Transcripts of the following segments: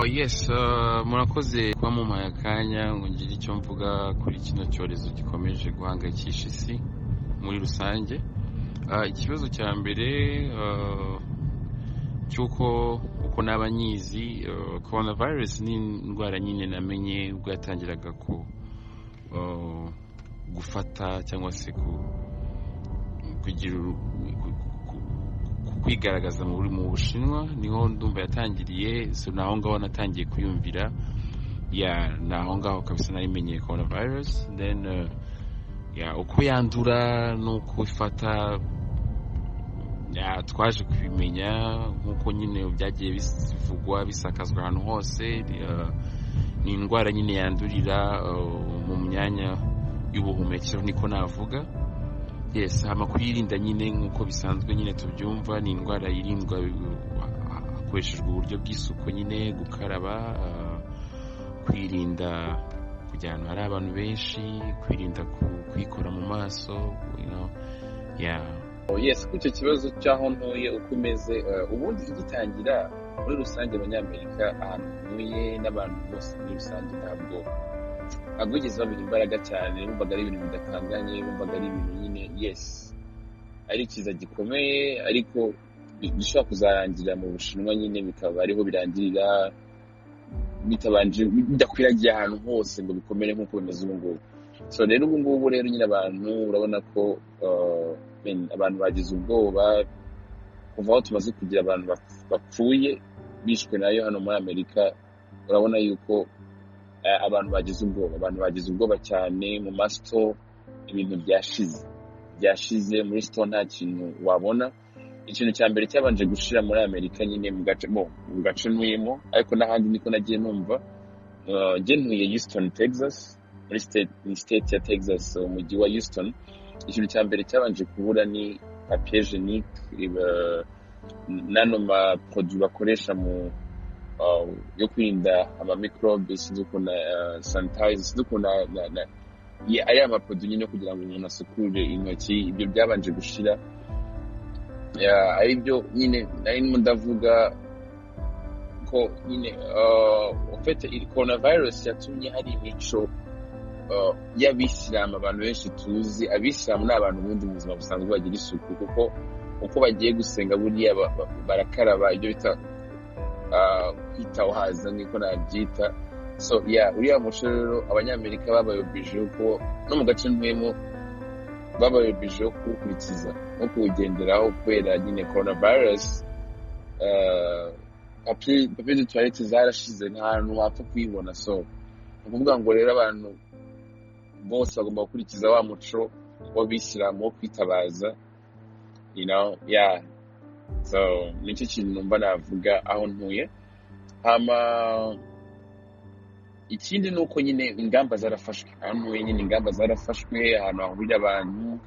Yes, murakoze kuba mumpaye akanya ngo ngire icyo mvuga kuri kino cyorezo gikomeje guhangayikisha isi muri rusange. Ikibazo cya mbere cy'uko uko naba nyizi, coronavirus ni indwara nyine namenye ubwo yatangiraga gufata cyangwa se kugira kwigaragaza mu Bushinwa, niho ndumva yatangiriye. So naho ngaho natangiye kuyumvira, naho ngaho kabisa narimenyeye coronavirus. Then uko yandura n'uko ifata twaje kubimenya nk'uko nyine byagiye bivugwa bisakazwa ahantu hose. Ni indwara nyine yandurira mu myanya y'ubuhumekero, niko navuga. Yes, hama kuyirinda nyine nk'uko bisanzwe nyine tubyumva, ni indwara yirindwa hakoreshejwe uburyo bw'isuku nyine, gukaraba, kwirinda kujya ahantu hari abantu benshi, kwirinda kwikora mu maso, Yes, kuri icyo kibazo cy'aho ntuye uko imeze, ubundi igitangira muri rusange abanyamerika ahantu ntuye n'abantu bose muri rusange ntabwo bigeze babira imbaraga cyane. Bumvaga ari ibintu bidakanganye, bumvaga ari ibintu nyine ari ikiza gikomeye, ariko bishobora kuzarangira mu Bushinwa nyine bikaba ariho birangirira, bidakwiragiye ahantu hose ngo bikomere nk'uko bimeze ubu ngubu. So rero ubu ngubu rero nyine abantu urabona ko abantu bagize ubwoba kuva aho tumaze kugira abantu bapfuye bishwe nayo hano muri Amerika. Urabona yuko abantu bagize ubwoba cyane. Mu masito ibintu byashize muri sito, nta kintu wabona. Ikintu cya mbere cyabanje gushira muri Amerika nyine mu gace ntuyemo, ariko n'ahandi niko nagiye numva. Njye ntuye Houston, Texas, muri state ya Texas, umujyi wa Houston. Ikintu cya mbere cyabanje kubura ni papier hygienique, nano ma produit bakoresha mu yo kwirinda amamikrobe, sinzi ukuntu sanitize, sinzi ukuntu aya maproduit nyine kugira ngo umuntu asukure intoki. Ibyo byabanje gushira, ari byo nyine nari ndavuga ko nyine ufite coronavirus yatumye hari imico y'abisilamu. Abantu benshi tuzi abisilamu ni abantu ubundi mu buzima busanzwe bagira isuku, kuko uko bagiye gusenga buriya barakaraba, ibyo bita kwitawahaza niko nabyita. So uriya muco rero abanyamerika babayobije uko no mu gace ntuyemo babayobije kuwukurikiza no kuwugenderaho kubera nyine coronavirus. papier de toilette zarashize, nta hantu wapfa kuyibona. So ni ukuvuga ngo rero abantu bose bagomba gukurikiza wa muco w'abisilamu wo kwitabaza, so nicyo kintu numva navuga aho ntuye. Hama ikindi ni uko nyine ingamba zarafashwe aho ntuye, nyine ingamba zarafashwe. Ahantu hahurira abantu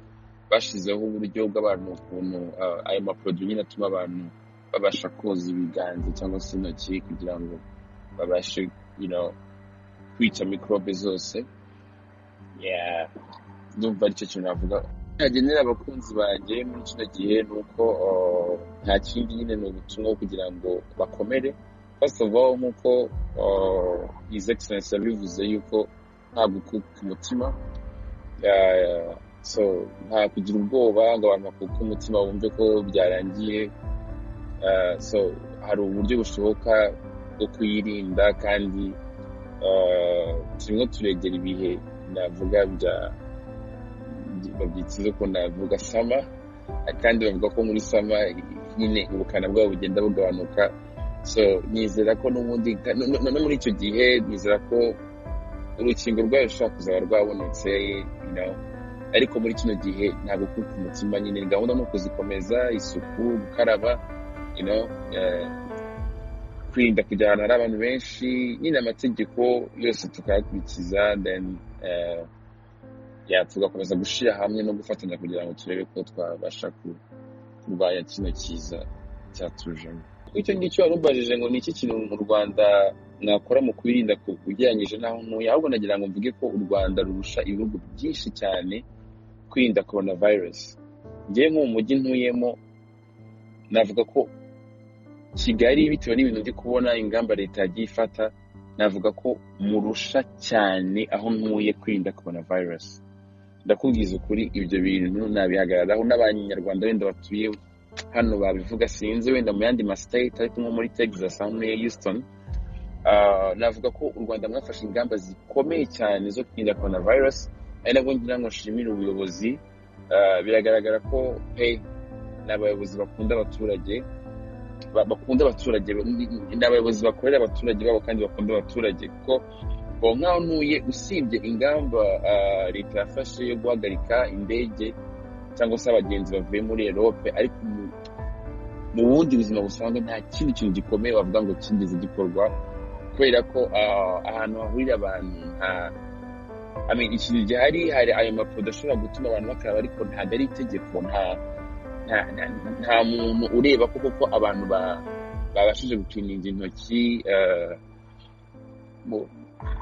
bashizeho uburyo bw'abantu ukuntu ayo maproduit nyine atuma abantu babasha koza ibiganza cyangwa se intoki kugira ngo babashe kwica mikrobe zose. Ndumva aricyo kintu navuga nagenera abakunzi banjye muri kino gihe, ni uko nta kindi nyine ni ubutumwa kugira ngo bakomere. First of all, nk'uko His Excellency yabivuze yuko nta gukuka umutima, so nta kugira ubwoba ngo abantu bakuke umutima bumve ko byarangiye. So hari uburyo bushoboka bwo kuyirinda, kandi turimo turegera ibihe navuga babyiteze ko navuga sama, kandi bavuga ko muri sama nyine ubukana bwabo bugenda bugabanuka. So nizera ko n'ubundi no muri icyo gihe nizera ko urukingo rwayo rushobora kuzaba rwabonetse, ariko muri kino gihe nta gukuka umutima. Nyine gahunda ni ukuzikomeza, isuku, gukaraba, kwirinda kujya ahantu hari abantu benshi, nyine amategeko yose tukayakurikiza. Then tugakomeza gushyira hamwe no gufatanya kugira ngo turebe ko twabasha kurwanya kino kiza cyatujemo. Icyo ngicyo warubajije ngo ni iki kintu mu Rwanda mwakora mu kwirinda ugereranyije n'aho ntuye, ahubwo nagira ngo mvuge ko u Rwanda rurusha ibihugu byinshi cyane kwirinda coronavirus. Njyewe nko mu mujyi ntuyemo navuga ko Kigali bitewe n'ibintu ndi kubona ingamba leta yagiye ifata, navuga ko murusha cyane aho ntuye kwirinda coronavirus. Ndakubwiza ukuri ibyo bintu nabihagararaho, n'abanyarwanda wenda batuye hano babivuga, sinzi wenda mu yandi ma state ariko nko muri Texas aho muri Houston, navuga ko u Rwanda mwafashe ingamba zikomeye cyane zo kwirinda coronavirus. Ari nabwo ngira ngo nshimire ubuyobozi. Biragaragara ko n'abayobozi bakunda abaturage, n'abayobozi bakorera abaturage babo kandi bakunda abaturage, kuko nkaho ntuye usibye ingamba leta yafashe yo guhagarika indege cyangwa se abagenzi bavuye muri Europe, ariko mu bundi buzima busanzwe nta kindi kintu gikomeye bavuga ngo kigeze gikorwa, kubera ko ahantu hahurira abantu ikintu gihari, hari ayo maprodo ashobora gutuma abantu bakaraba, ariko ntabwo ari itegeko. Nta muntu ureba koko abantu babashije gukininga intoki.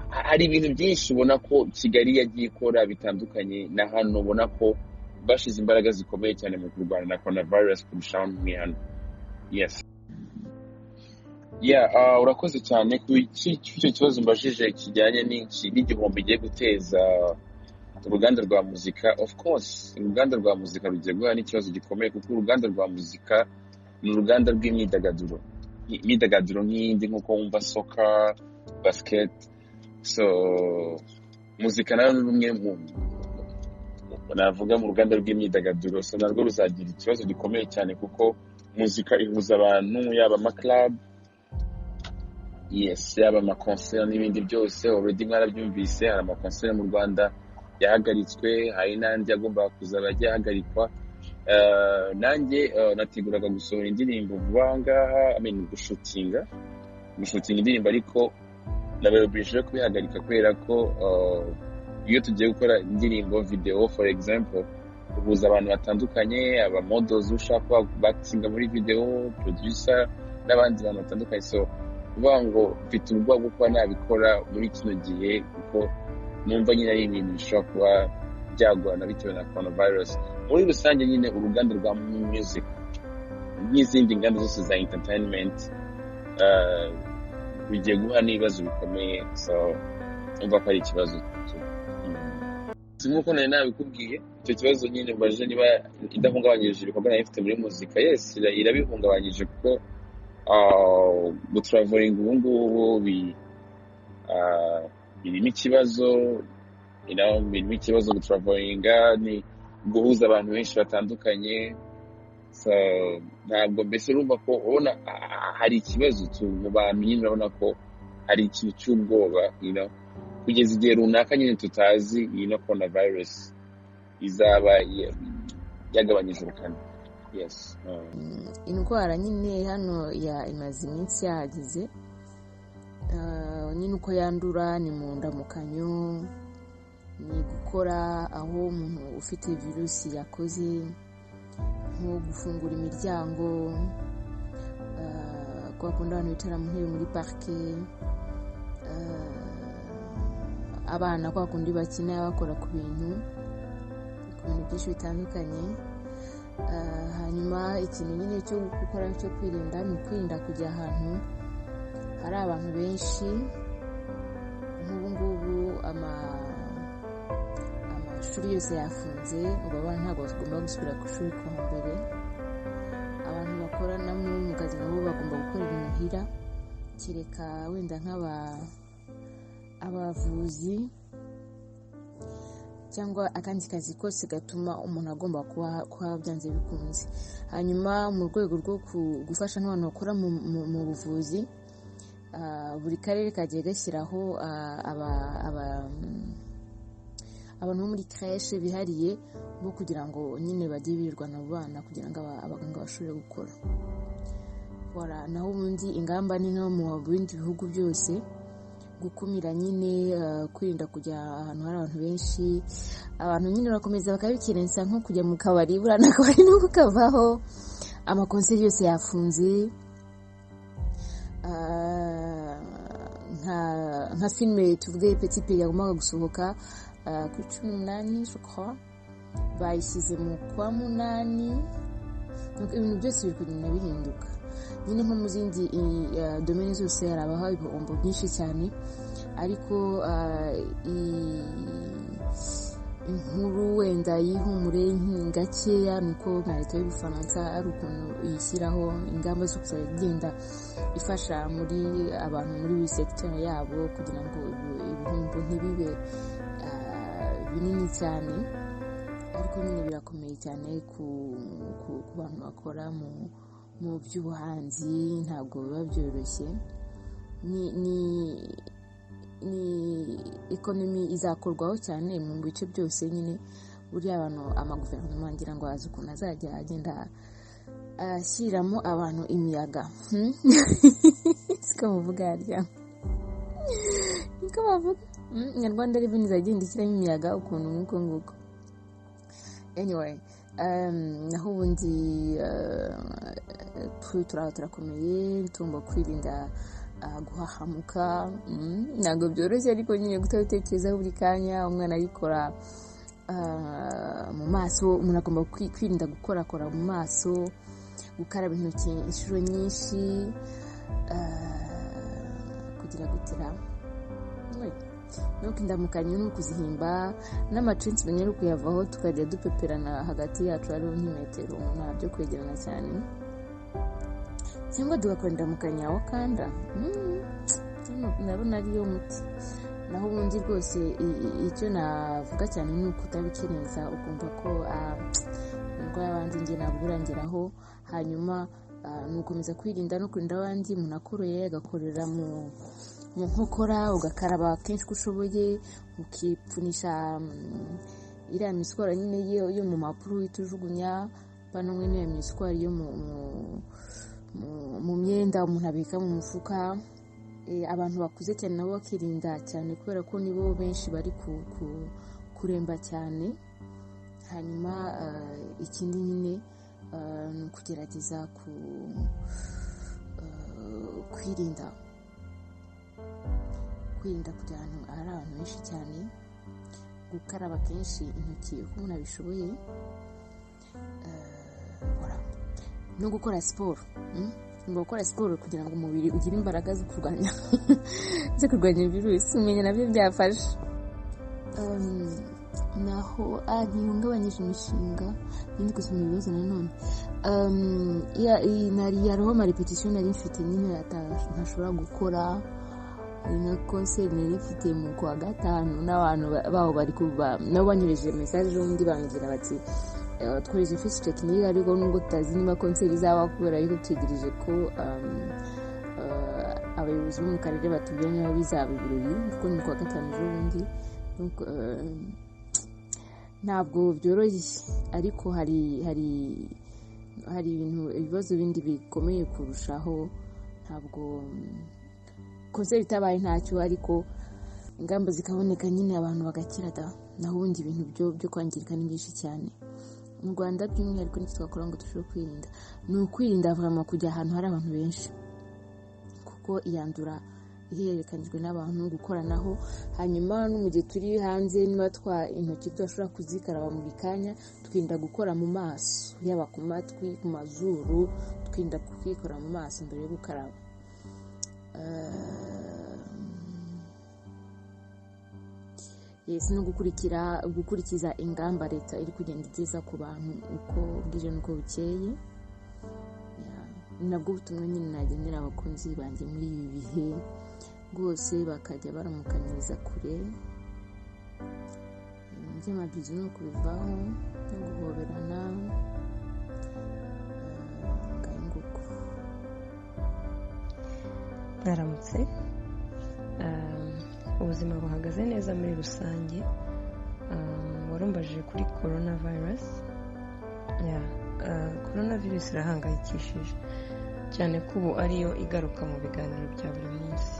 Hari ibintu byinshi ubona ko Kigali yagiye ikora bitandukanye na hano, ubona ko bashize imbaraga zikomeye cyane mu kurwanya na coronavirus kurushaho hano. Yes. Urakoze cyane ku icyo kibazo mbajije kijyanye n'igihombo igiye guteza uruganda rwa muzika. Of course uruganda rwa muzika rugiye guhura n'ikibazo gikomeye, kuko uruganda rwa muzika ni uruganda rw'imyidagaduro nk'iyindi, nk'uko wumva soccer, basket. So muzika nayo ni rumwe navuga mu ruganda rw'imyidagaduro, so narwo ruzagira ikibazo gikomeye cyane, kuko muzika ihuza abantu, yaba amaclub, yaba amaconcert n'ibindi byose. Already mwarabyumvise, hari amaconcert mu Rwanda yahagaritswe, hari n'andi yagombaga kuzaba yahagarikwa. Nanjye nateguraga gusohora indirimbo vuba ngaha, gushutinga indirimbo, ariko nabayobesheje kubihagarika kubera ko iyo tugiye gukora indirimbo video, for example, uhuza abantu batandukanye, aba models ushaka bakinga muri video, producer n'abandi bantu batandukanye. So uvuga ngo mfite ubwoba bwo kuba nabikora muri kino gihe, kuko numva nyine ari ibintu bishobora kuba byagorana bitewe na coronavirus. Muri rusange nyine uruganda rwa music n'izindi nganda zose za entertainment bigiye guhura n'ibibazo bikomeye. So umva ko ari ikibazo nk'uko nari nabikubwiye. Icyo kibazo nyine mbajije niba idahungabanyije ibikorwa nari mfite muri muzika. Yes, irabihungabanyije, kuko gutravalinga ubu ngubu birimo ikibazo. Gutravalinga ni guhuza abantu benshi batandukanye. So ntabwo mbese urumva ko ubona hari ikibazo mu bantu, nyine urabona ko hari ikintu cy'ubwoba, kugeza igihe runaka nyine tutazi coronavirus izaba yagabanyije ubukana. Yes. Indwara nyine hano imaze iminsi yahageze, nyine uko yandura ni mu ndamukanyo, ni gukora aho umuntu ufite virusi yakoze, nko gufungura imiryango, kwa kundi abantu bicara mu ntebe muri parike, abana kwa kundi bakina bakora ku bintu byinshi bitandukanye. Hanyuma ikintu nyine cyo gukora cyo kwirinda ni ukwirinda kujya ahantu hari abantu benshi. Nk'ubu ngubu amashuri yose yafunze, ngo abana ntabwo bagomba gusubira ku ishuri kuwa mbere. Abantu bakorana mu kazi nabo bagomba gukorera imuhira, kereka wenda abavuzi cyangwa akandi kazi kose gatuma umuntu agomba kuba byanze bikunze. Hanyuma mu rwego rwo gufasha n'abantu bakora mu buvuzi, buri karere kagiye gashyiraho abantu bo muri crèche bihariye bo kugira ngo nyine bajye birirwana abo bana kugira ngo abaganga bashobore gukora. Naho ubundi ingamba ni nko mu bindi bihugu byose, gukumira nyine kwirinda kujya ahantu hari abantu benshi. Abantu nyine bakomeza bakabikirensa nko kujya mu kabari, burana akabari no kukavaho, amakonseri yose yafunze. Nka filime tuvuge Petit Pays yagombaga gusohoka kuri 18 je crois, bayishyize mu kwa 8. Donc ibintu byose biri kugenda bihinduka. nyine nko mu zindi domene zose harabaho ibihombo byinshi cyane, ariko inkuru wenda y'ihumure gakeya ni uko nka leta y'Ubufaransa ari ukuntu ishyiraho ingamba zo kuzajya igenda ifasha muri abantu muri secteur yabo kugira ngo ibihombo ntibibe binini cyane, ariko nyine birakomeye cyane ku bantu bakora mu by'ubuhanzi, ntabwo biba byoroshye. ni ekonomi izakorwaho cyane mu bice byose nyine, buriya abantu amaguverinoma ngira ngo azi ukuntu azajya agenda ashyiramo abantu imiyaga siko bavuga harya, niko bavuga Nyarwanda Revenue izagenda ishyiramo imiyaga ukuntu nk'uko nguko. Anyway, naho ubundi turakomeye, tugomba kwirinda guhahamuka, ntabwo byoroshye ariko nyine gutabitekerezaho buri kanya. Umwana ayikora mu maso, umuntu agomba kwirinda gukorakora mu maso, gukaraba intoki inshuro nyinshi, kugira gutira nuko indamukanyo ni ukuzihimba, n'amacinsi banyere kuyavaho tukajya dupeperana hagati yacu hariho nk'imetero, ntabyo kwegerana cyane, cyangwa tugakora indamukanyo aho kanda ndabona ariyo muti. Naho ubundi rwose icyo navuga cyane ni ukutabikerenza, ukumva ko indwara y'abandi njye ntabwo urangeraho, hanyuma ni ukomeza kwirinda no kurinda abandi. Umuntu akoroye agakorera mu nkokora, ugakaraba kenshi uko ushoboye, ukipfunisha iriya miswara nyine yo mu mpapuro uhita ujugunya, bano mwene ya miswara yo mu myenda umuntu abika mu mufuka. Abantu bakuze cyane nabo bakirinda cyane kubera ko nibo benshi bari kuremba cyane. Hanyuma ikindi nyine ni ukugerageza kwirinda kujya ahantu hari abantu benshi cyane, gukaraba kenshi intoki uko umuntu abishoboye, no gukora siporo. Gukora siporo kugira ngo umubiri ugire imbaraga zo kurwanya virusi, umenya nabyo byafasha. Naho ntihungabanyije imishinga, ndi gusoma ibibazo nanone. Hariho amarepetisiyo nari mfite nyine ntashobora gukora, hari na konseri nari mfite mu kwa gatanu, n'abantu baho bari nabo banyohereje mesaje ubundi bambwira bati twohereje face technique, ariko nubwo tutazi niba konseri izaba kubera yuko tutegereje ko abayobozi bo mu karere batubwira niba bizaba ibirori, kuko ni kwa gatanu ejobundi. Ntabwo byoroshye, ariko hari ibibazo bindi bikomeye kurushaho. Ntabwo konseri itabaye ntacyo, ariko ingamba zikaboneka nyine abantu bagakira da. Naho ubundi ibintu byo kwangirika ni byinshi cyane mu Rwanda, by'umwihariko n'icyo twakora ngo dushobore kwirinda ni ukwirinda vraiment kujya ahantu hari abantu benshi, kuko iyandura ihererekanyijwe n'abantu, gukoranaho. Hanyuma no mu gihe turi hanze, niba intoki tudashobora kuzikaraba buri kanya, twirinda gukora mu maso, yaba ku matwi, ku mazuru, twirinda kwikora mu maso mbere yo gukaraba. No gukurikiza ingamba leta iri kugenda igeza ku bantu uko bwije n'uko bukeye. Nabwo butumwa nyine nagenera abakunzi banjye muri ibi bihe, rwose bakajya baramukanyiriza kure by'amabizi no kubivaho, no guhoberana nguko. Mwaramutse. Ubuzima buhagaze neza muri rusange. Warumbajije kuri coronavirus. Coronavirus irahangayikishije cyane ko ubu ariyo igaruka mu biganiro bya buri munsi.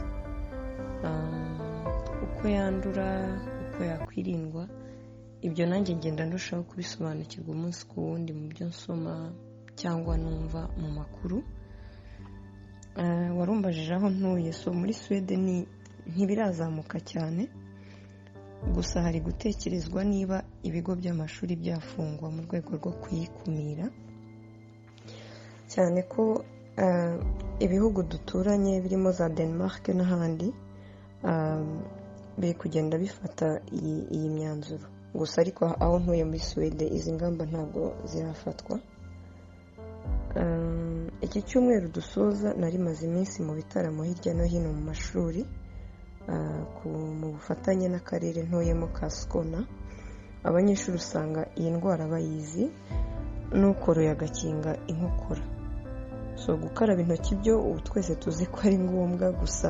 Uko yandura, uko yakwirindwa, ibyo nanjye ngenda ndushaho kubisobanukirwa umunsi ku wundi mu byo nsoma cyangwa numva mu makuru. Warumbajije aho ntuye, so muri Sweden ntibirazamuka cyane, gusa hari gutekerezwa niba ibigo by'amashuri byafungwa mu rwego rwo kuyikumira, cyane ko ibihugu duturanye birimo za Denmark n'ahandi biri kugenda bifata iyi myanzuro, gusa ariko aho ntuye muri Suwede izi ngamba ntabwo zirafatwa. Iki cyumweru dusoza nari maze iminsi mu bitaramo hirya no hino mu mashuri mu bufatanye n'akarere ntuyemo ka Skåne. Abanyeshuri usanga iyi ndwara bayizi, n'ukoroye agakinga inkokora. So gukaraba intoki byo ubu twese tuzi ko ari ngombwa, gusa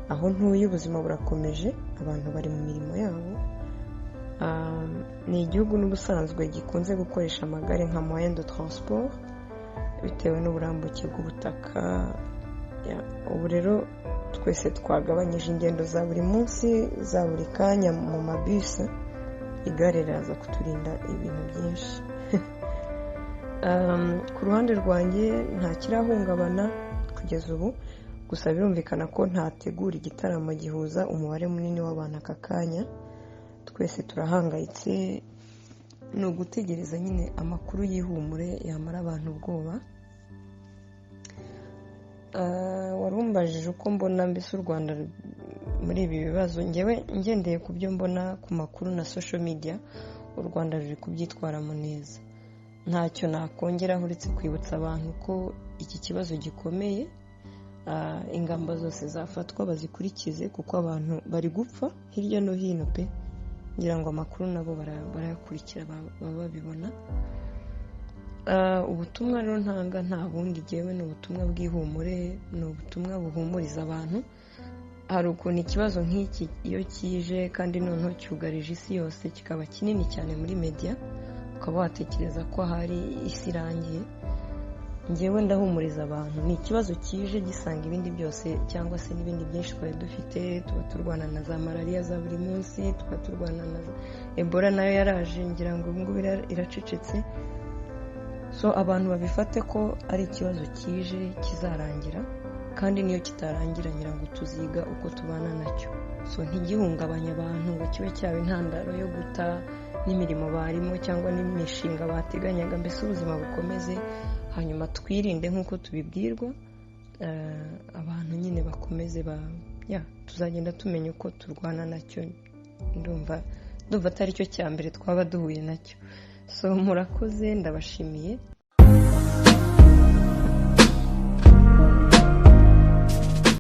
aho ntuye ubuzima burakomeje, abantu bari mu mirimo yabo. Ni igihugu n'ubusanzwe gikunze gukoresha amagare nka moyen de transport bitewe n'uburambuke bw'ubutaka. Ubu rero twese twagabanyije ingendo za buri munsi, za buri kanya mu mabisi. Igare riraza kuturinda ibintu byinshi. Ku ruhande rwanjye nta kirahungabana kugeza ubu, gusa birumvikana ko ntategura igitaramo gihuza umubare munini w'abantu aka kanya. Twese turahangayitse, ni ugutegereza nyine amakuru y'ihumure yamara abantu ubwoba. Warumbajije uko mbona mbese u Rwanda muri ibi bibazo. Ngewe ngendeye ku byo mbona ku makuru na social media, u Rwanda ruri kubyitwaramo neza. Ntacyo nakongeraho uretse kwibutsa abantu ko iki kibazo gikomeye, ingamba zose zafatwa bazikurikize, kuko abantu bari gupfa hirya no hino pe. Ngira ngo amakuru nabo barayakurikira baba babibona. Ubutumwa rero ntanga nta bundi ngewe ni ubutumwa bw'ihumure, ni ubutumwa buhumuriza abantu. Hari ukuntu ikibazo nk'iki iyo kije kandi noneho cyugarije isi yose kikaba kinini cyane muri media, ukaba watekereza ko hari isi irangiye. Ngewe ndahumuriza abantu, ni ikibazo kije gisanga ibindi byose cyangwa se n'ibindi byinshi twari dufite. Tuba turwana na za malariya za buri munsi, tuba turwana na Ebola nayo yaraje, ngira ngo ubu ngubu iracecetse. So abantu babifate ko ari ikibazo kije kizarangira, kandi niyo kitarangira ngira ngo tuziga uko tubana nacyo. So ntigihungabanya abantu ngo kibe cyaba intandaro yo guta n'imirimo barimo cyangwa n'imishinga bateganyaga, mbese ubuzima bukomeze. Hanyuma twirinde nk'uko tubibwirwa, abantu nyine bakomeze tuzagenda tumenya uko turwana nacyo. Ndumva atari cyo cya mbere twaba duhuye nacyo. So murakoze, ndabashimiye.